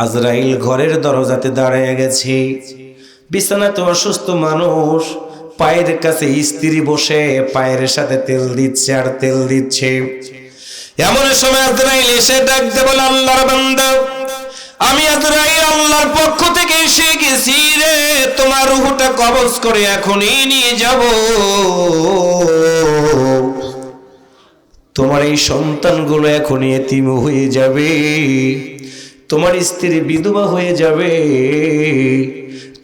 আজরাইল ঘরের দরজাতে দাঁড়িয়ে গেছে। বিছানাতে অসুস্থ মানুষ, পায়ের কাছে স্ত্রী বসে পায়ের সাথে তেল দিচ্ছে আর তেল দিচ্ছে। এমন সময় আজরাইল এসে ডাকতে বলে, আল্লাহর বান্দা, আমি আজরাইল আল্লাহর পক্ষ থেকে এসে গেছি রে, তোমার রূহটা কবজ করে এখনই নিয়ে যাব। তোমার এই সন্তানগুলো এখনই এতিম হয়ে যাবে, তোমার স্ত্রী বিধবা হয়ে যাবে।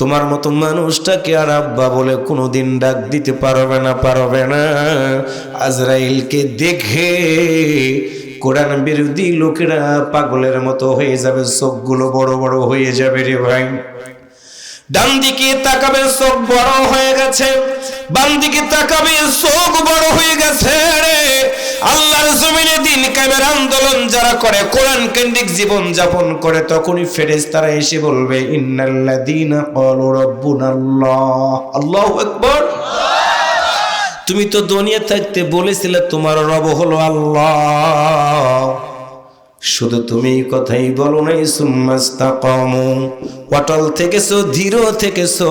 তোমার মতো মানুষটাকে আর আব্বা বলে কোনোদিন ডাক দিতে পারবে না। আজরাইলকে দেখে কোরআন বিরোধী লোকেরা পাগলের মতো হয়ে যাবে, চোখগুলো বড় বড় হয়ে যাবে রে ভাই। ডান দিকে তাকাবে, চোখ বড় হয়ে গেছে, বাম দিকে তাকাবে, চোখ বড় হয়ে গেছে রে। আল্লাহর জমিনে দিন কায়েমের আন্দোলন যারা করে, কোরআন কেন্দ্রিক জীবন যাপন করে, তখনই ফেরেশতারা এসে বলবে, ইন্নাল্লাযীনা ক্বালু রাব্বুনাল্লাহ, আল্লাহু আকবার। তুমি তো দুনিয়া থাকতে বলেছিলে তোমার রব হলো আল্লাহ, শুধু তুমি কথাই বলো নাই। সুম্মাস্তাকামু, অটল থেকেছো, ধীর থেকেছো,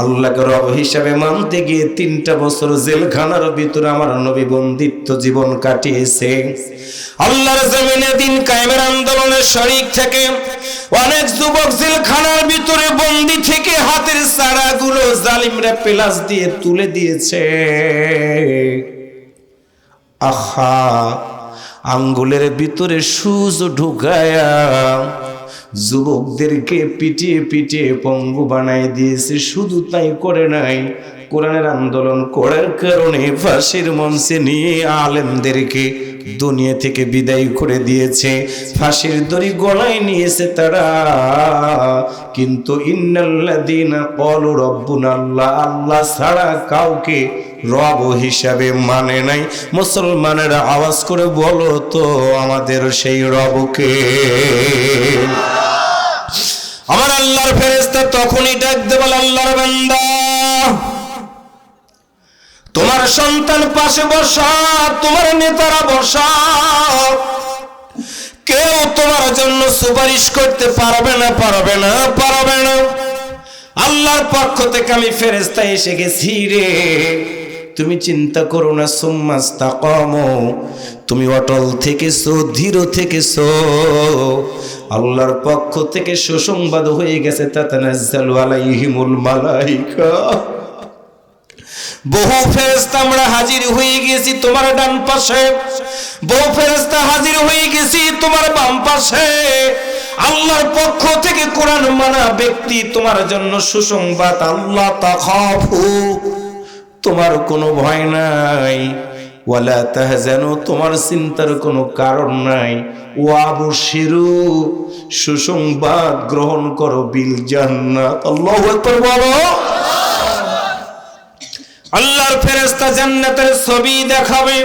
আল্লাহকে রব হিসাবে মানতে গিয়ে 3টা বছর জেলখানার ভিতরে আমার নবী বন্দিত্ব জীবন কাটিয়েছে। আল্লাহর জমিনে দিন কায়েমের আন্দোলনের শরীক থেকে অনেক যুবক জেলখানার ভিতরে বন্দি থেকে হাতের চারাগুলো জালিমরা পেলাস দিয়ে তুলে দিয়েছে। আহা, আঙ্গুলের ভিতরে সুচ ঢুকায়া যুবকদেরকে পিটিয়ে পিটিয়ে পঙ্গু বানাই দিয়েছে। শুধু তাই করে নাই, কোরআনের আন্দোলন করার কারণে ফাঁসির মঞ্চে নিয়ে আলেমদেরকে দুনিয়া থেকে বিদায় করে দিয়েছে, ফাঁসির দড়ি গলায় নিয়েছে তারা। কিন্তু ইন্নাল্লাযীনা ক্বালু রাব্বুনাল্লাহ, আল্লাহ ছাড়া কাউকে রব হিসাবে মানে নাই। মুসলমানেরা আওয়াজ করে বলো তো, আমাদের সেই রবকে? আমার আল্লাহর ফেরেশতা তখনই ডাক দেবে, আল্লাহর বান্দা, তোমার সন্তান পাশে বসা, তোমার নেতারা বসা, কেউ তোমার জন্য সুপারিশ করতে পারবে না। আল্লাহর পক্ষ থেকে আমি ফেরেশতা এসে গেছি রে, তুমি চিন্তা করো না। সুম্মাস্তাকামু, তুমি অটল থেকেছো, ধীর থেকেছো, আল্লাহর পক্ষ থেকে সুসংবাদ হয়ে গেছে। তাতানাজ্জালু আলাইহিমুল মালাইকা, বহু ফেরেশতা আমরা হাজির হয়ে গেছি তোমার ডান পাশে, বহু ফেরেশতা হাজির হয়ে গেছি তোমার বাম পাশে। আল্লাহর পক্ষ থেকে কোরআন মানা ব্যক্তি তোমার জন্য সুসংবাদ, আল্লাহ তাখাফু, তোমার কোনো ভয় নাই, ওয়ালা তাহজানু, তোমার চিন্তার কোনো কারণ নাই, ওয়াবশিরু, সুসংবাদ গ্রহণ করো, বিল জান্নাত। আল্লাহু আকবার বলো। আল্লাহর ফেরেশতা জান্নাতের ছবি দেখাবে।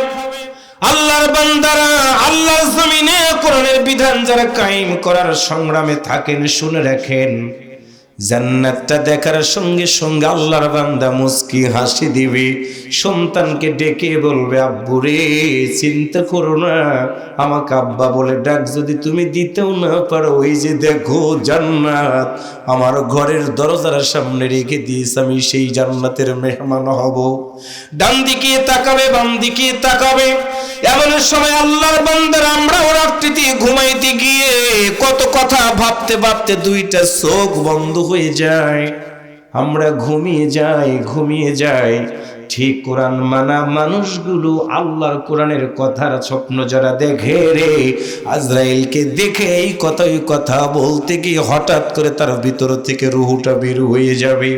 আল্লাহর বান্দারা আল্লাহর জমিনে কোরআনের বিধান যারা কায়েম করার সংগ্রামে থাকেন, শুনে রাখেন, জান্নাতটা দেখার সঙ্গে সঙ্গে আল্লাহর বান্দা মুস্কি হাসি দিবে, সন্তানকে ডেকে বলবে, আব্বু রে, চিন্তা করো না, আমাকে আব্বা বলে ডাক। যদি তুমি দিতেও না পারো, ওই যে দেখো জান্নাত আমার ঘরের দরজার সামনে রেখে দিয়েছ, আমি সেই জান্নাতের মেহমান হব। ডান দিকে তাকাবে, বাম দিকে তাকাবে। এমন সময় আল্লাহর বান্দারা আমরাও রাত্রিতে ঘুমাইতে গিয়ে কত কথা ভাবতে ভাবতে 2টা চোখ বন্ধ হয়ে যায়, আমরা ঘুমিয়ে যাই। ঠিক কোরআন মানা মানুষগুলো আল্লাহর কোরআনের কথার স্বপ্ন যারা দেখে রে, আজরাইলকে দেখে এই কথা বলতে গিয়ে হঠাৎ করে তার ভিতর থেকে রুহুটা বের হয়ে যাবে।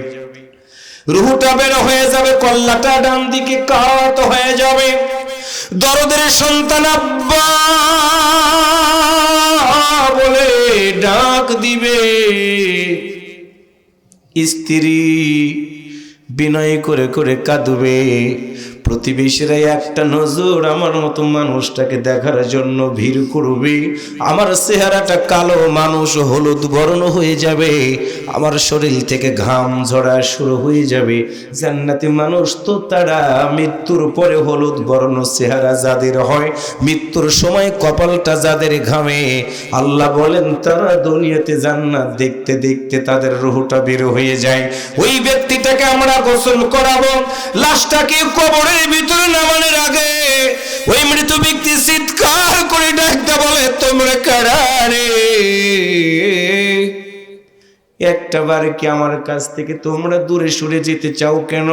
কল্লাটা ডান দিকে কাত হয়ে যাবে। দরদের সন্তান আব্বা বলে ডাক দিবে। স্ত্রী বিনয় করে করে কাঁদবে, প্রতিবেশীরা একটা নজর আমার মতো মানুষটাকে দেখার জন্য ভিড় করবে। আমার চেহারাটা কালো, মানুষ হলুদ বর্ণ হয়ে যাবে, আমার শরীর থেকে ঘাম ঝরা শুরু হয়ে যাবে। জান্নাতি মানুষ তো তারা মৃত্যুর পরে হলুদ বর্ণ চেহারা যাদের হয়, মৃত্যুর সময় কপালটা যাদের ঘামে, আল্লাহ বলেন তারা দুনিয়াতে জান্নাত দেখতে দেখতে তাদের রূহটা বের হয়ে যায়। ওই ব্যক্তিটাকে আমরা গোসল করাবো, লাশটাকে কবরের ভিতরে নামানোর আগে ওই মৃত ব্যক্তি চিৎকার করে ডাকতে বলে, তোমরা কারা রে? একটাবার কি আমার কাছ থেকে তোমরা দূরে সরে যেতে চাও কেন?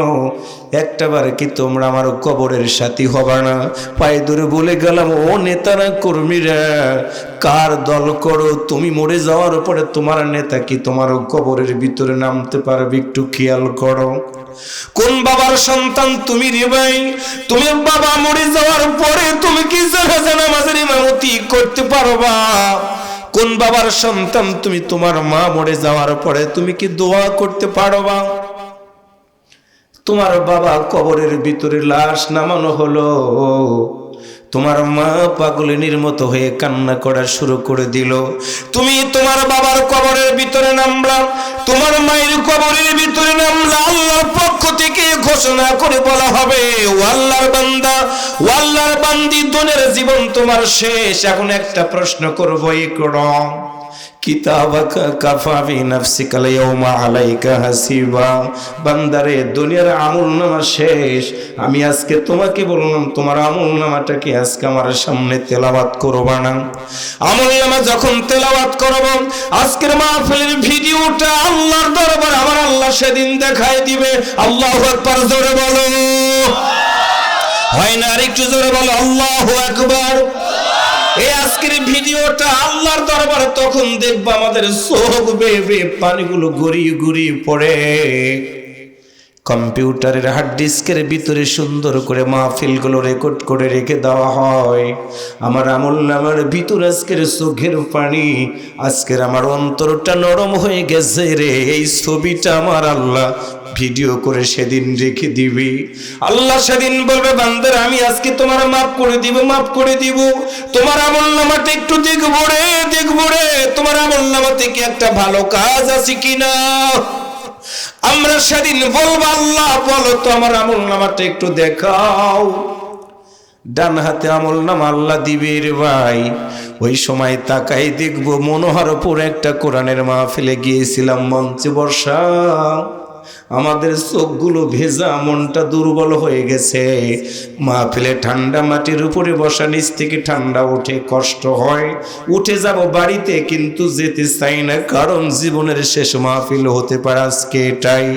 একটাবার কি তোমরা আমার কবরের সাথী হবা না? পায়ে ধরে বলে গেলাম, ও নেতারা কর্মীরা, কার দল করো? তুমি মরে যাওয়ার পরে তোমার নেতা কি তোমার কবরের ভিতরে নামতে পারবে? একটু খেয়াল করো। কোন বাবার সন্তান তুমি রে ভাই? তুমি বাবা মরে যাওয়ার পরে তুমি কি জানাজা নামাজের ইমামতি করতে পারবা? কোন বাবার সন্তান তুমি? তোমার মা মরে যাওয়ার পরে তুমি কি দোয়া করতে পারবা? তোমার বাবা কবরের ভিতরে লাশ নামানো হলো, তোমার মা পাগলিনীর মতো হয়ে কান্না করা শুরু করে দিল। তুমি তোমার বাবার কবরের ভিতরে নামলা, তোমার মায়ের কবরের ভিতরে নামলা, আল্লাহর পক্ষ থেকে ঘোষণা করে বলা হবে, ও আল্লাহর বান্দা, ও আল্লাহর বান্দি, দুনিয়ার জীবন তোমার শেষ। এখন একটা প্রশ্ন করবো, করো কিতাবাকা কাফা বিনাফসিকা আল-ইয়াওমা আলাইকা হাসিবা। বান্দারে, দুনিয়ার আমলনামা শেষ। আমি আজকে তোমাকে বললাম, তোমার আমলনামাটা কি আজকে আমার সামনে তেলাওয়াত করবা না? আমলনামা যখন তেলাওয়াত করব, আজকের মাহফিলের ভিডিওটা আল্লাহর দরবারে আমার আল্লাহ সেদিন দেখায় দিবে। আল্লাহু আকবার, জোরে বলো। হয় না? আরেকটু জোরে বলো, আল্লাহু আকবার। এই আজকের ভিডিওটা আল্লাহর দরবারে তখন দেখবো আমাদের চোখ বেয়ে বেয়ে পানিগুলো গড়িয়ে গড়িয়ে পড়ে। কম্পিউটারের হার্ড ডিস্কের ভিতরে সুন্দর করে মাহফিলগুলো রেকর্ড করে রেখে দেওয়া হয়। আমার আমলনামার ভিতর আজকের চোখের পানি, আজকের আমার অন্তরটা নরম হয়ে গেছে রে। এই ছবিটা আমার আল্লাহ ভিডিও করে সেদিন রেখে দিবি। আল্লাহ সেদিন বলবে, বান্দার আমি আজকে তোমার মাফ করে দিব, মাফ করে দিব। তোমার আমলনামাতে একটু দেখবো রে, দেখবো রে, তোমার আমলনামাতে কি একটা ভালো কাজ আছে কিনা। আমরা সেদিন বলবো, আল্লাহ বলো তো আমার আমলনামাটা একটু দেখাও। ডান হাতে আমলনামা আল্লাহ দিবে রে ভাই। ওই সময় তাকাই দেখবো মনোহরপুর একটা কোরআনের মাহফিলে গিয়েছিলাম, মঞ্চে বসা, আমাদের চোখগুলো ভেজা, মনটা দুর্বল হয়ে গেছে। মাহফিলে ঠান্ডা মাটির উপরে বসা, নিচ থেকে ঠান্ডা ওঠে, কষ্ট হয়। উঠে যাব বাড়িতে, কিন্তু যেতে চাই না, কারণ জীবনের শেষ মাহফিল হতে পারে আজকে এটাই।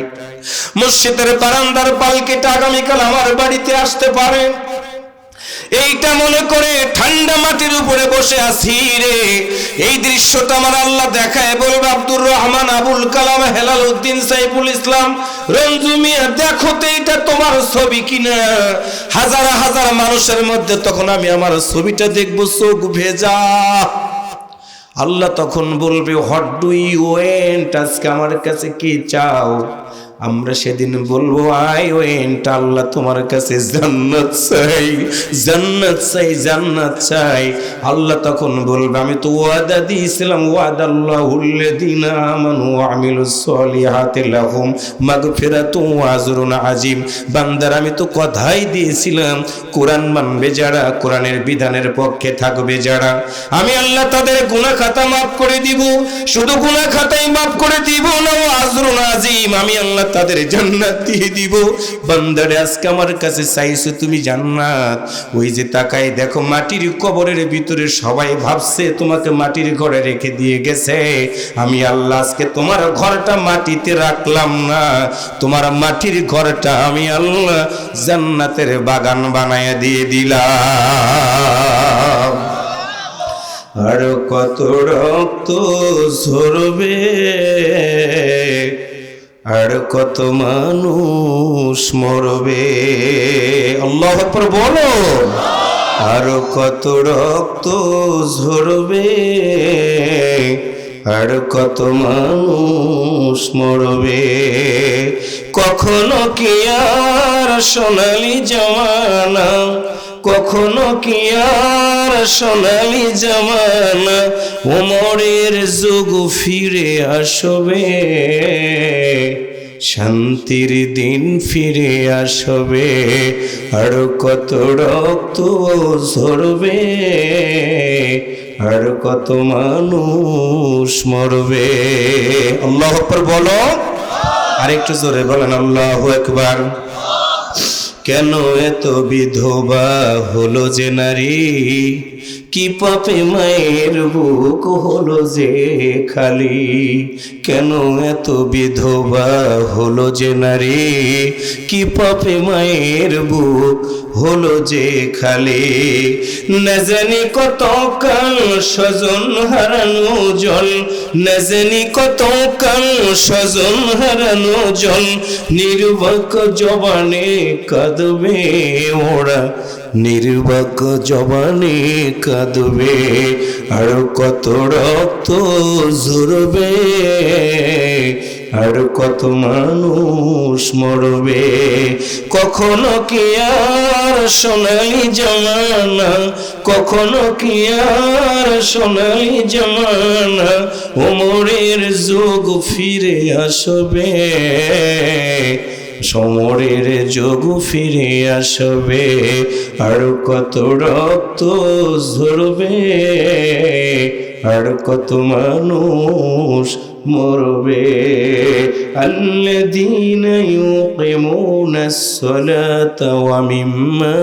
মসজিদের বারান্দার পালকিটা আগামীকাল আমার বাড়িতে আসতে পারে, এইটা মনে করে ঠান্ডা মাটির উপরে বসে আছি রে। এই দৃশ্যটা আমার আল্লাহ দেখায়, বলবে, আব্দুর রহমান, আবুল কালাম, হেলাল উদ্দিন, সাইফুল ইসলাম, রঞ্জু মিয়া, দেখো তো এটা তোমার ছবি কিনা। হাজার হাজার মানুষের মধ্যে তখন আমি আমার ছবিটা দেখবো, চোখ ভেজা। আল্লাহ তখন বলবে, হোয়াট ডু ইউ ওয়ান্ট? আজকে আমার কাছে কি চাও? আমরা সেদিন বলবো, আই ওয়ান্ট, আল্লাহ তোমার কাছে জান্নাত চাই, জান্নাত চাই, জান্নাত চাই। আল্লাহ তখন বলবে, আমি তো ওয়াদা দিয়েছিলাম, ওয়াদাল্লাহুল্লাযীনা আমানু ওয়া আমিলুস সলিহাতি লাহুম মাগফিরাতুন ওয়া আজরুন আযীম। বান্দার, আমি তো কথাই দিয়েছিলাম, কোরআন মানবে যারা, কোরআনের বিধানের পক্ষে থাকবে যারা, আমি আল্লাহ তাদের গুনাহ খাতা মাফ করে দিব। শুধু গুনাহ খাতাই মাফ করে দিব না, ওয়া আজরুন আযীম, আমি আল্লাহ তাদের জান্নাত দিয়ে দিব। বান্দারে, আজকে আমার কাছে চাইছো তুমি জান্নাত। ওই যে তাকায় দেখো মাটির কবরের ভিতরে, সবাই ভাবছে তোমাকে মাটির ঘরে রেখে দিয়ে গেছে। আমি আল্লাহ আজকে তোমার ঘরটা মাটিতে রাখলাম না, তোমার মাটির ঘরটা আমি আল্লাহ জান্নাতের বাগান বানায় দিয়ে দিলাম। আর কত রক্ত ঝরবে, আর কত মানুষ মরবে। আল্লাহু আকবার বলো। আর কত রক্ত ঝরবে, আর কত মানুষ মরবে। কখনো কি আর সোনালি জমানা, কখনো কি আর সোনালি জমানা, ওমরের যুগ ফিরে আসবে, শান্তির দিন ফিরে আসবে। আর কত রক্ত ঝরবে, আর কত মানুষ মরবে। আল্লাহু আকবার বলো, আরেকটু জোরে বলেন আল্লাহু আকবার। কেন এত বিধবা হলো যে নারী, কি পাপে মায়ের বুক হলো যে খালি। কেন এত বিধবা হলো যে নারী, কি পাপে মায়ের বুক হলো যে খালি। না জানি কত কাল স্বজন হারানো জল, না জানি কত কাল স্বজন হারানো জল, নির্বাক জবানে কাঁদবে ওরা, নির্বাক জবানে কাঁদবে। আর কত রক্ত ঝরবে, আর কত মানুষ মরবে। কখনো কি আর সোনালি জমানা, কখনো কি আর সোনালি জমানা, ওমরের যুগ ফিরে আসবে, সমরের যুগ ফিরে আসবে। আর কত রক্ত ঝরবে, আর কত মানুষ মরবে। আল্লাযীনা ইউকিমুনাস সালাতা ওয়া মিম্মা